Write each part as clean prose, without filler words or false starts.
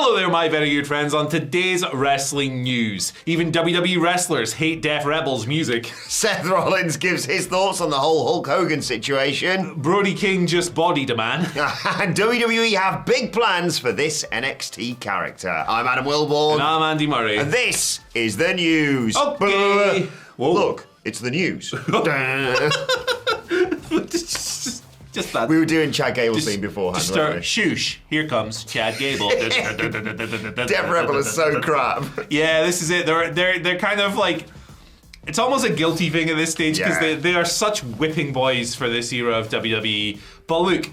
Hello there, my very good friends. On today's wrestling news, even WWE wrestlers hate Def Rebel's music. Seth Rollins gives his thoughts on the whole Hulk Hogan situation. Brody King just bodied a man. And WWE have big plans for this NXT character. I'm Adam Wilborn. And I'm Andy Murray. And this is the news. Okay. Whoa. Look, it's the news. Just that. We were doing Chad Gable's theme beforehand. Just start, shoosh, here comes Chad Gable. Def Rebel is so crap. Yeah, this is it. They're kind of like, it's almost a guilty thing at this stage because they are such whipping boys for this era of WWE. But look,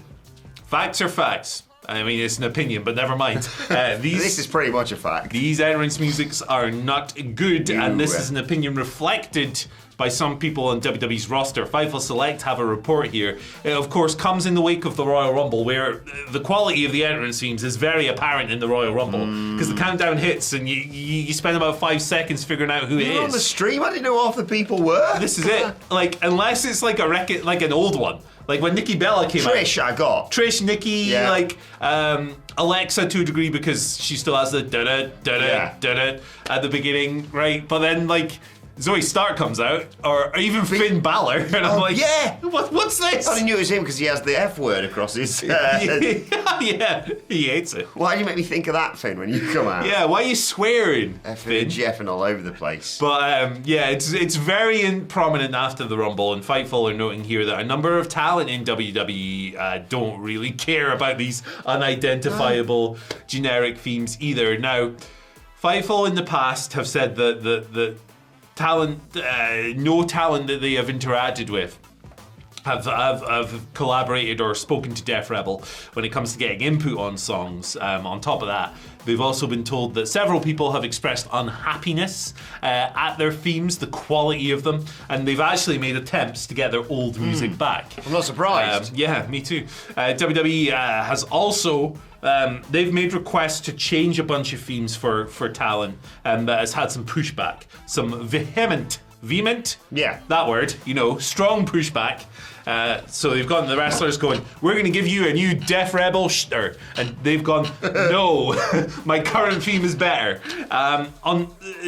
facts are facts. I mean, it's an opinion, but never mind. This is pretty much a fact. These entrance musics are not good, and this is an opinion reflected by some people on WWE's roster. Fightful Select have a report here. It, of course, comes in the wake of the Royal Rumble, where the quality of the entrance themes is very apparent in the Royal Rumble, because the countdown hits, and you spend about 5 seconds figuring out who it is. On the stream, I didn't know half the people were. This is it. Like, unless it's like a record, like an old one. Like when Nikki Bella came out. Trish, I got. Trish, Nikki, like Alexa to a degree because she still has the da-da at the beginning, right? But then like Zoe Stark comes out, or even Finn Balor, and I'm like, what's this? I only knew it was him because he has the F word across his... Yeah, he hates it. Why do you make me think of that, Finn, when you come out? Yeah, why are you swearing, F-ing and Jeffing all over the place. But it's very prominent after the Rumble, and Fightful are noting here that a number of talent in WWE don't really care about these unidentifiable generic themes either. Now, Fightful in the past have said that the talent, no talent that they have interacted with have collaborated or spoken to Def Rebel when it comes to getting input on songs. On top of that, they've also been told that several people have expressed unhappiness at their themes, the quality of them, and they've actually made attempts to get their old music back. I'm not surprised. Yeah, me too. WWE has also they've made requests to change a bunch of themes for talent that has had some pushback, some vehement, yeah, that word, strong pushback. So they've gotten the wrestlers going, we're going to give you a new Def Rebel and they've gone, no, my current theme is better.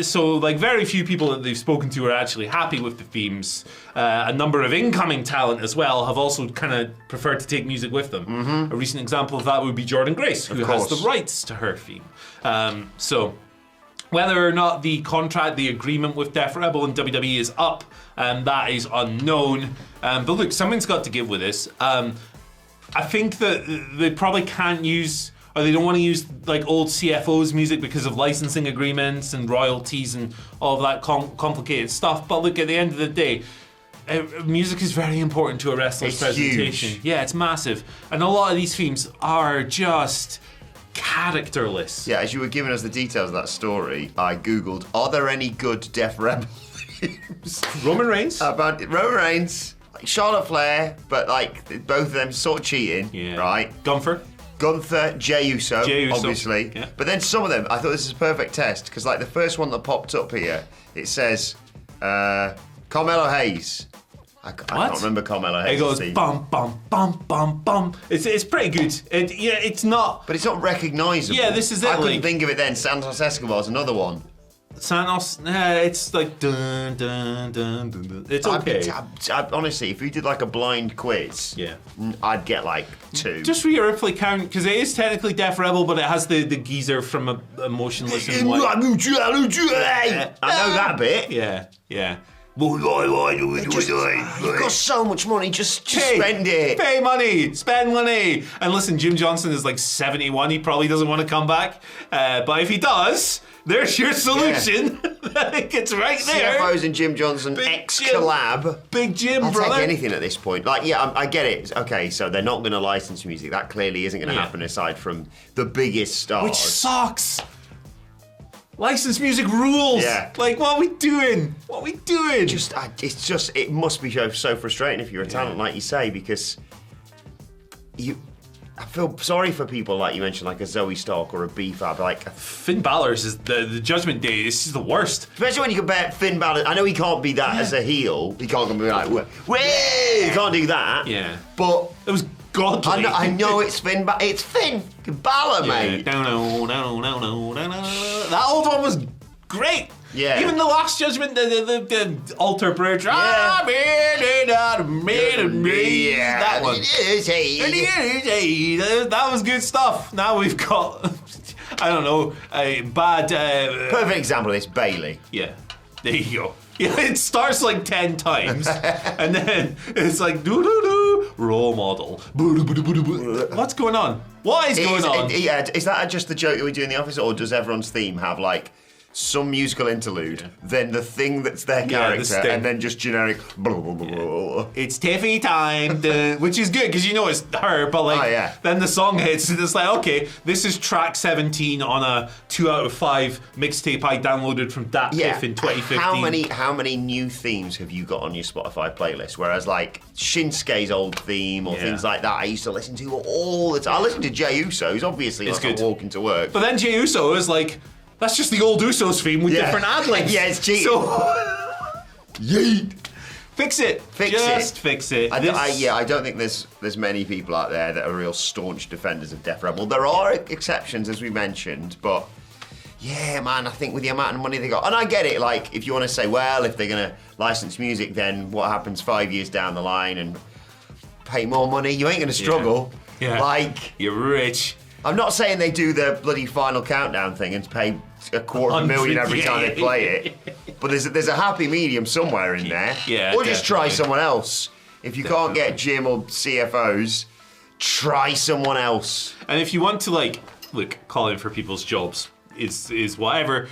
So like very few people that they've spoken to are actually happy with the themes. A number of incoming talent as well have also kind of preferred to take music with them. Mm-hmm. A recent example of that would be Jordan Grace, who has the rights to her theme. So whether or not the agreement with Def Rebel and WWE is up, that is unknown. But look, something's got to give with this. I think that they probably can't use, or they don't want to use like old CFO's music because of licensing agreements and royalties and all of that complicated stuff. But look, at the end of the day, music is very important to a wrestler's presentation. Huge. Yeah, it's massive. And a lot of these themes are just characterless. Yeah, as you were giving us the details of that story, I googled, are there any good Def Rebel themes? Roman Reigns. About Roman Reigns, like Charlotte Flair, but like both of them sort of cheating, right? Gunther, Jey Uso, obviously. Yeah. But then some of them, I thought this is a perfect test, because like the first one that popped up here, it says, Carmelo Hayes. I can't remember Carmelo Hayes. It goes bum bum bum bum bum. It's pretty good. It's not. But it's not recognisable. Yeah, this is it. I couldn't think of it then. Santos Escobar's another one. Santos, it's like dun dun dun dun dun. It's okay. Honestly, if we did like a blind quiz, I'd get like 2. Just for your Ripley count, because it is technically Def Rebel, but it has the geezer from Emotionless and White. I know that bit. Yeah. You've got so much money, just spend it. Pay money, spend money. And listen, Jim Johnson is like 71. He probably doesn't want to come back. But if he does, there's your solution. I think it's right there. CFOs and Jim Johnson, collab. Big Jim, I'll brother. take anything at this point. Like, I get it. Okay, so they're not going to license music. That clearly isn't going to happen aside from the biggest stars. Which sucks. Licensed music rules. Yeah. Like, what are we doing? It must be so frustrating if you're a talent, like you say, because I feel sorry for people like you mentioned, like a Zoe Stark or a B-Fab. Like Finn Balor's is the Judgment Day. This is the worst. Especially when you compare Finn Balor. I know he can't be that as a heel. He can't be like, he can't do that. Yeah. But it was godly. I know it's Finn, but it's Finn Balor, mate. That old one was great. Yeah. Even the Last Judgment, the altar bridge. Yeah. That one. That was good stuff. Now we've got, I don't know, a bad... Perfect example of this, Bailey. Yeah, there you go. Yeah, it starts like 10 times, and then it's like, doo-doo-doo, role model. What's going on? What is going on? Is that just the joke that we do in the office, or does everyone's theme have, like, some musical interlude, then the thing that's their character, and then just generic blah, blah, blah, blah. It's Tiffy time, which is good because you know it's her, but like then the song hits and it's like, okay, this is track 17 on a 2 out of 5 mixtape I downloaded from Dat Piff in 2015. How many new themes have you got on your Spotify playlist? Whereas like Shinsuke's old theme or things like that I used to listen to all the time. I listen to Jey Uso's, obviously, it's good. Walking to work. But then Jey Uso is like, that's just the old Usos theme with different ad-libs. Yeah, it's cheating. So, yeet. Fix it. Just fix it. I don't think there's many people out there that are real staunch defenders of Def Rebel. There are exceptions, as we mentioned, but yeah, man, I think with the amount of money they got, and I get it, like, if you want to say, well, if they're going to license music, then what happens 5 years down the line and pay more money? You ain't going to struggle. Yeah. Like, you're rich. I'm not saying they do the bloody final countdown thing and pay $250,000 every time they play it, but there's a happy medium somewhere in there. Yeah, or just try someone else. If you can't get Jim or CFOs, try someone else. And if you want to, like, look, call in for people's jobs, is whatever.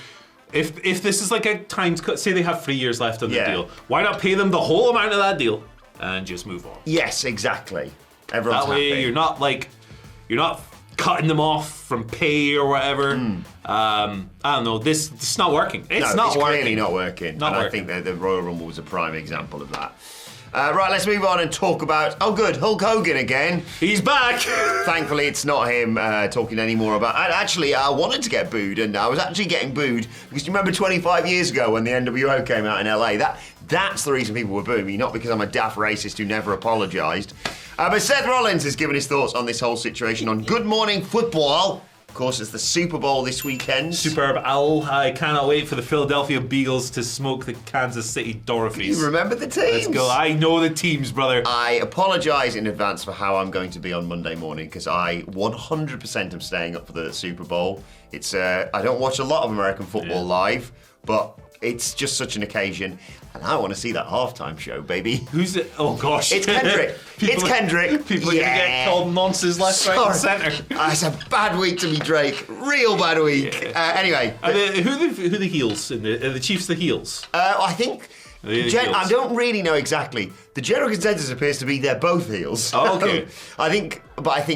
If this is like a times cut, say they have 3 years left on the deal, why not pay them the whole amount of that deal and just move on? Yes, exactly. Everyone's that way happy. You're not cutting them off from pay or whatever. I don't know. It's not working. It's clearly not working. I think that the Royal Rumble was a prime example of that. Right, let's move on and talk about... Oh, good, Hulk Hogan again. He's back. Thankfully, it's not him talking anymore about... I wanted to get booed, and I was actually getting booed because you remember 25 years ago when the NWO came out in LA? That's the reason people were booing me, not because I'm a daft racist who never apologised. But Seth Rollins has given his thoughts on this whole situation on Good Morning Football. Of course, it's the Super Bowl this weekend. Superb owl. I cannot wait for the Philadelphia Beagles to smoke the Kansas City Dorothies. You remember the teams? Let's go. I know the teams, brother. I apologise in advance for how I'm going to be on Monday morning because I 100% am staying up for the Super Bowl. It's I don't watch a lot of American football live, but it's just such an occasion. And I want to see that halftime show, baby. Who's it? Oh, gosh. It's Kendrick. Kendrick. People are going to get called nonsense left, right, and centre. It's a bad week to be Drake. Real bad week. Yeah. Anyway. Who the heels? Are the Chiefs the heels? I think... I don't really know exactly. The general consensus appears to be they're both heels. Oh, okay. I think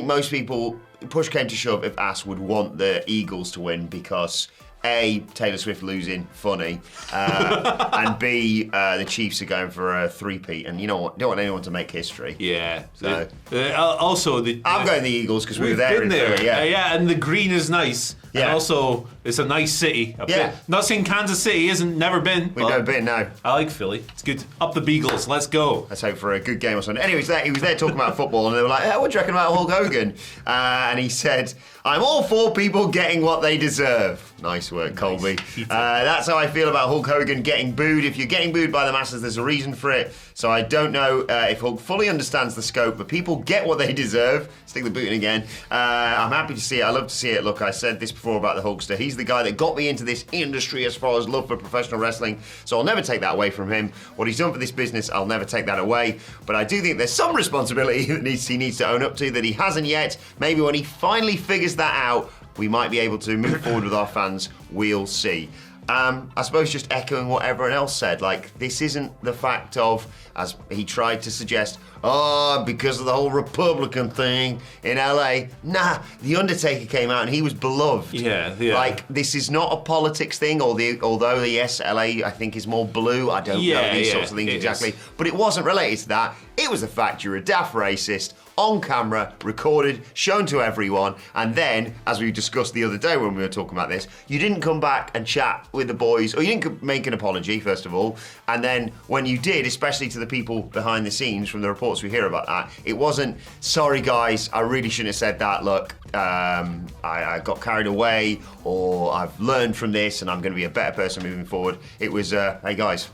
most people, push came to shove, if asked, would want the Eagles to win because... A, Taylor Swift losing, funny, and B, the Chiefs are going for a three-peat, and you know what? Don't want anyone to make history. Yeah. So also, I'm going the Eagles because we were there. Been there. Yeah, and the green is nice. Yeah. And also, it's a nice city. Yeah. Not saying Kansas City isn't, never been. We've never been, no. I like Philly. It's good. Up the Beagles. Let's go. Let's hope for a good game or something. Anyway, he was there talking about football, and they were like, what do you reckon about Hulk Hogan? And he said, I'm all for people getting what they deserve. Nice work, Colby. That's how I feel about Hulk Hogan getting booed. If you're getting booed by the masses, there's a reason for it. So I don't know if Hulk fully understands the scope, but people get what they deserve. Stick the booting again. I'm happy to see it. I love to see it. Look, I said this before about the Hulkster. He's the guy that got me into this industry as far as love for professional wrestling. So I'll never take that away from him. What he's done for this business, I'll never take that away. But I do think there's some responsibility that he needs to own up to that he hasn't yet. Maybe when he finally figures that out, we might be able to move forward with our fans. We'll see. I suppose just echoing what everyone else said, like, this isn't the fact of, as he tried to suggest, because of the whole Republican thing in LA. Nah, The Undertaker came out and he was beloved. Yeah. Like, this is not a politics thing, although yes, LA I think is more blue. I don't know these sorts of things exactly. But it wasn't related to that. It was the fact you're a daft racist. on camera, recorded, shown to everyone, and then, as we discussed the other day when we were talking about this, you didn't come back and chat with the boys, or you didn't make an apology, first of all, and then when you did, especially to the people behind the scenes from the reports we hear about that, it wasn't, sorry guys, I really shouldn't have said that, look, I got carried away, or I've learned from this and I'm going to be a better person moving forward. It was, hey guys,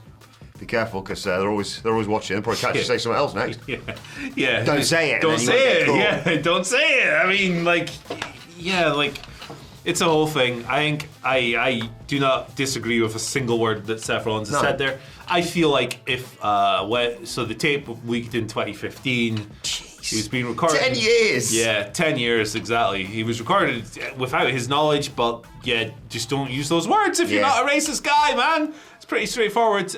be careful because they're always watching. They'll probably catch you say something else next. Yeah. Don't say it. Don't say it. Yeah. Don't say it. I mean, like, it's a whole thing. I think I do not disagree with a single word that Seth Rollins has said there. I feel like if the tape leaked in 2015. He was being recorded. 10 years. Yeah, 10 years exactly. He was recorded without his knowledge, but yeah, just don't use those words if you're not a racist guy, man. It's pretty straightforward.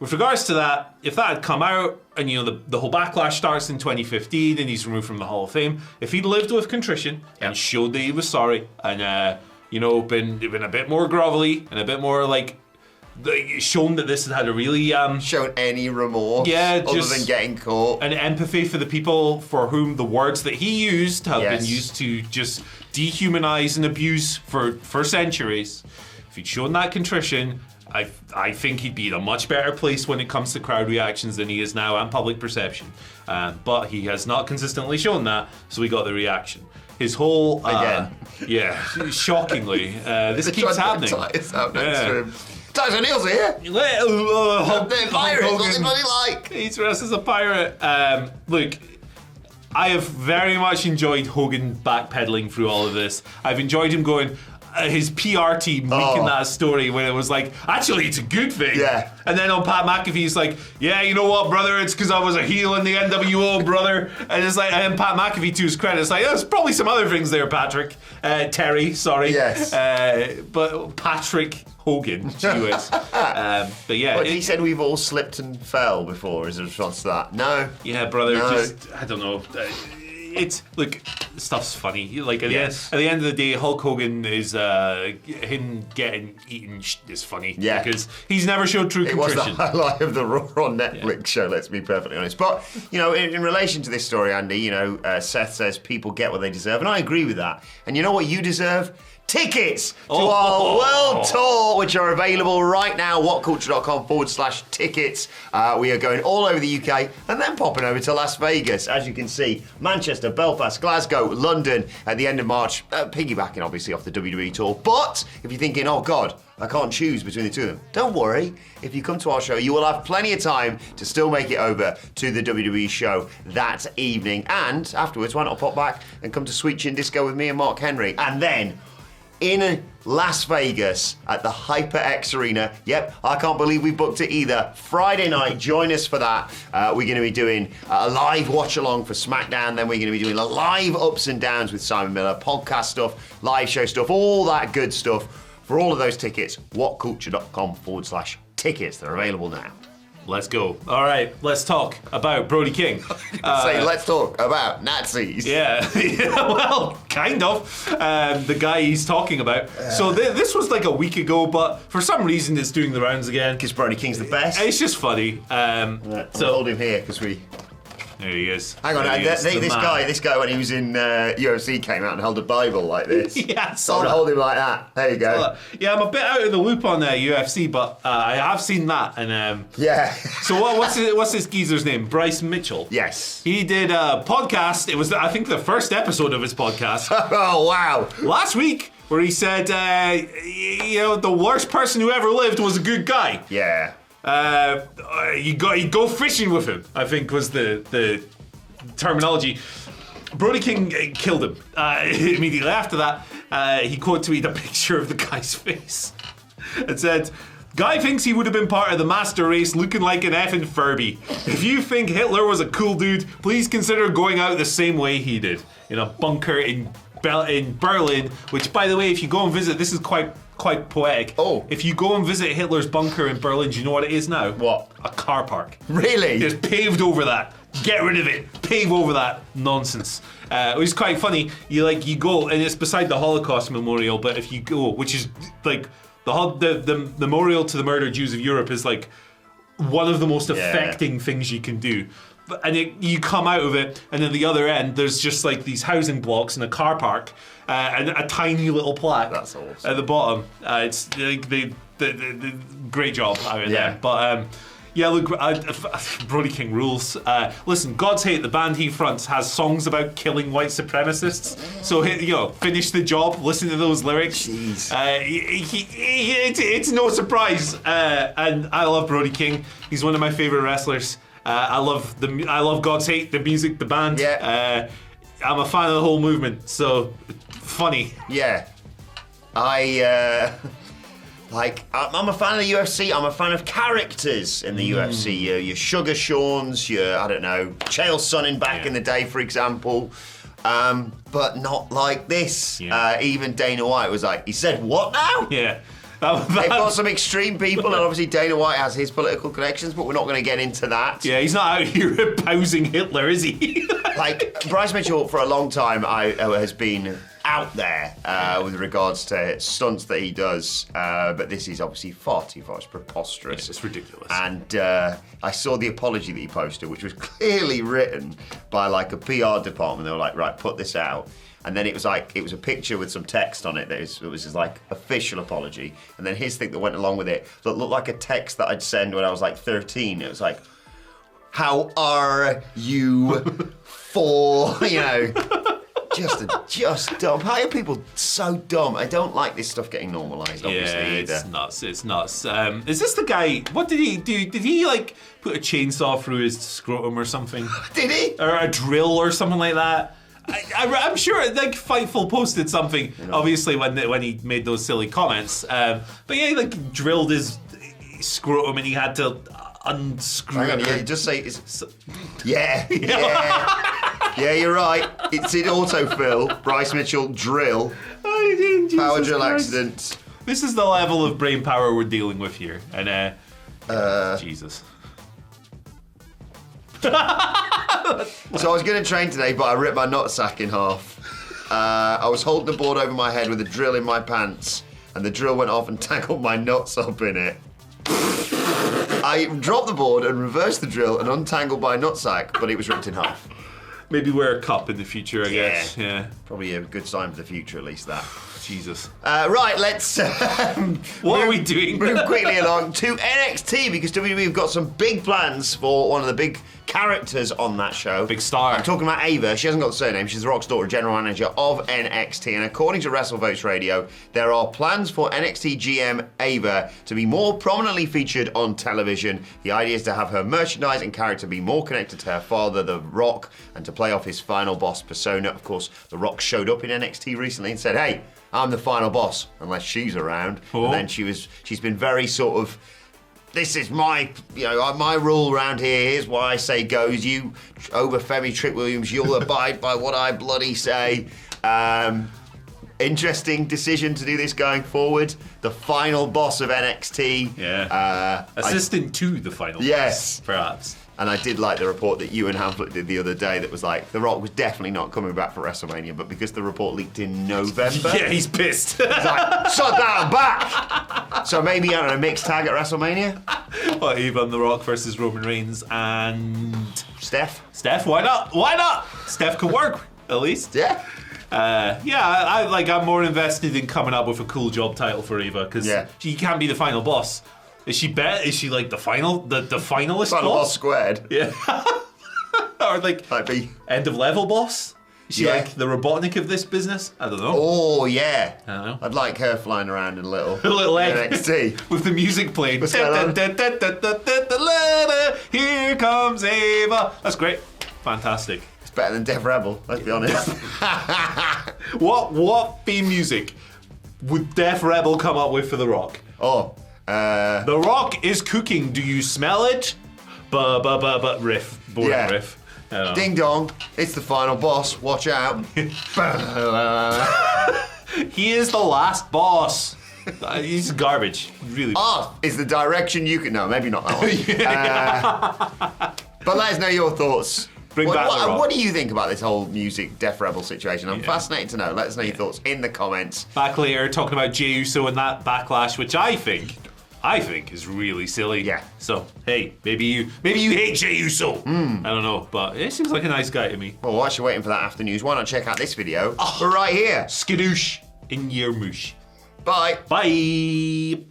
With regards to that, if that had come out and the whole backlash starts in 2015 and he's removed from the Hall of Fame, if he'd lived with contrition and showed that he was sorry and been a bit more grovelly and a bit more like shown that this had a really shown any remorse other than getting caught, and empathy for the people for whom the words that he used have been used to just dehumanize and abuse for centuries. If he'd shown that contrition, I think he'd be in a much better place when it comes to crowd reactions than he is now and public perception. But he has not consistently shown that, so we got the reaction. His whole shockingly, this keeps happening. Tyson Neal's here. Pirates, what's he bloody like? He's dressed as a pirate. Look, I have very much enjoyed Hogan backpedaling through all of this. I've enjoyed him going, his PR team leaking that story when it was like, actually, it's a good thing. Yeah. And then on Pat McAfee's like, yeah, you know what, brother? It's because I was a heel in the NWO, brother. And it's like, and Pat McAfee, to his credit, it's like, there's probably some other things there, Patrick. Terry, sorry. Yes. But Patrick Hogan, GUS. But yeah. But he said we've all slipped and fell before as a response to that. No. Yeah, brother, just, I don't know. Look, stuff's funny. Like at the end of the day, Hulk Hogan is him getting eaten is funny. Yeah, because he's never showed true contrition. It was the highlight of the Raw on Netflix show. Let's be perfectly honest. But in relation to this story, Andy, Seth says people get what they deserve, and I agree with that. And you know what you deserve? Tickets to our world tour, which are available right now, whatculture.com/tickets. We are going all over the UK and then popping over to Las Vegas. As you can see, Manchester, Belfast, Glasgow, London at the end of March, piggybacking obviously off the WWE tour. But if you're thinking, oh God, I can't choose between the two of them, don't worry. If you come to our show, you will have plenty of time to still make it over to the WWE show that evening. And afterwards, why not pop back and come to Sweet Chin Disco with me and Mark Henry. And then in Las Vegas at the HyperX Arena. Yep, I can't believe we booked it either. Friday night, join us for that. We're going to be doing a live watch-along for SmackDown. Then we're going to be doing a live ups and downs with Simon Miller, podcast stuff, live show stuff, all that good stuff. For all of those tickets, whatculture.com/tickets. They're available now. Let's go. All right, let's talk about Brody King. Let's talk about Nazis. Yeah, well, kind of. The guy he's talking about. So this was like a week ago, but for some reason it's doing the rounds again. Because Brody King's the best. It's just funny. So hold him here because we... There he is. Hang on, this guy when he was in UFC came out and held a Bible like this. Yeah, hold him like that. There you go. Yeah, I'm a bit out of the loop on UFC, but I have seen that. And yeah. So what's this geezer's name? Bryce Mitchell. Yes. He did a podcast. It was I think the first episode of his podcast. Oh wow! Last week, where he said, the worst person who ever lived was a good guy. Yeah. You go fishing with him, I think was the terminology. Brody King killed him. Immediately after that, he quote tweeted a picture of the guy's face and said, "Guy thinks he would have been part of the master race looking like an effing Furby. If you think Hitler was a cool dude, please consider going out the same way he did, in a bunker in Berlin," which, by the way, if you go and visit, this is quite poetic. Oh. If you go and visit Hitler's bunker in Berlin, do you know what it is now? What? A car park. Really? Just paved over that. Get rid of it. Pave over that nonsense. It was quite funny. You go, and it's beside the Holocaust Memorial, but if you go, which is like the memorial to the murdered Jews of Europe is like one of the most affecting things you can do. and you come out of it, and at the other end, there's just like these housing blocks in a car park, and a tiny little plaque. That's awesome. At the bottom. It's like the great job out of there. But yeah, look, Brody King rules. Listen, God's Hate, the band he fronts, has songs about killing white supremacists. So, finish the job, listen to those lyrics. Jeez. It's no surprise. And I love Brody King. He's one of my favorite wrestlers. I love God's Hate, the music, the band. Yeah. I'm a fan of the whole movement. So, funny. Yeah. I'm a fan of the UFC. I'm a fan of characters in the UFC. Your Sugar Shawns, your, I don't know, Chael Sonnen back in the day, for example. But not like this. Yeah. Even Dana White was like, he said, what now? Yeah. They've got some extreme people, and obviously Dana White has his political connections, but we're not going to get into that. Yeah, he's not out here espousing Hitler, is he? Like, Bryce Mitchell, for a long time, has been out there with regards to stunts that he does, but this is obviously far too far. It's preposterous. It's ridiculous. And I saw the apology that he posted, which was clearly written by like a PR department. They were like, right, put this out. And then it was a picture with some text on it that was his like official apology. And then his thing that went along with it that looked like a text that I'd send when I was like 13. It was like, how are you for, just dumb. How are people so dumb? I don't like this stuff getting normalised, obviously, either. It's nuts. It's nuts. Is this the guy? What did he do? Did he like put a chainsaw through his scrotum or something? Did he? Or a drill or something like that? I'm sure like Fightful posted something, obviously, when he made those silly comments. But yeah, he like drilled his scrotum and he had to unscrew Hang on, it. yeah, just say yeah, you're right. It's in autofill. Bryce Mitchell drill. Power drill accident. This is the level of brain power we're dealing with here, and Jesus. So I was going to train today, but I ripped my nutsack in half. I was holding the board over my head with a drill in my pants, and the drill went off and tangled my nuts up in it. I dropped the board and reversed the drill and untangled my nutsack, but it was ripped in half. Maybe wear a cup in the future, I guess. Yeah. Probably a good sign for the future, at least that. Jesus. Right, let's what are we doing? Move quickly along to NXT, because WWE have got some big plans for one of the big characters on that show. Big star. I'm talking about Ava. She hasn't got the surname. She's The Rock's daughter, general manager of NXT. And according to WrestleVotes Radio, there are plans for NXT GM Ava to be more prominently featured on television. The idea is to have her merchandise and character be more connected to her father, The Rock, and to play off his final boss persona. Of course, The Rock showed up in NXT recently and said, hey, I'm the final boss, unless she's around. Oh. And then she's been very sort of, this is my rule around here. Here's what I say goes. You, Femi Trick Williams, you'll abide by what I bloody say. Interesting decision to do this going forward. The final boss of NXT. Yeah. Assistant to the final yes. boss, perhaps. And I did like the report that Ewan Hamlet did the other day that was like, The Rock was definitely not coming back for WrestleMania, but because the report leaked in November... Yeah, he's pissed. He's like, sod that, I'm back! So maybe, I don't know, mixed tag at WrestleMania? Well, Evan The Rock versus Roman Reigns and... Steph? Steph, why not? Why not? Steph could work, at least. Yeah. I'm more invested in coming up with a cool job title for Eva, because she can't be the final boss. Is she like the finalist Final boss squared. Yeah. Or like Might be. end of level boss? Is she like the Robotnik of this business? I don't know. Oh yeah. I don't know. I'd like her flying around in a little egg NXT. with the music playing. What's going on? Here comes Ava. That's great. Fantastic. It's better than Def Rebel, let's be honest. What theme music would Def Rebel come up with for The Rock? The Rock is cooking. Do you smell it? Riff. Boring riff. Ding dong. It's the final boss. Watch out. He is the last boss. He's garbage. Really. Is the direction you can... No, maybe not that one. But let us know your thoughts. What do you think about this whole music Def Rebel situation? I'm fascinated to know. Let us know your thoughts in the comments. Back later, talking about Jey Uso and that backlash, which I think I think is really silly. Yeah. So hey, maybe you hate Jey Uso. I don't know, but it seems like a nice guy to me. Well, whilst you're waiting for that after news, why not check out this video? We're right here. Skadoosh in your moosh. Bye. Bye.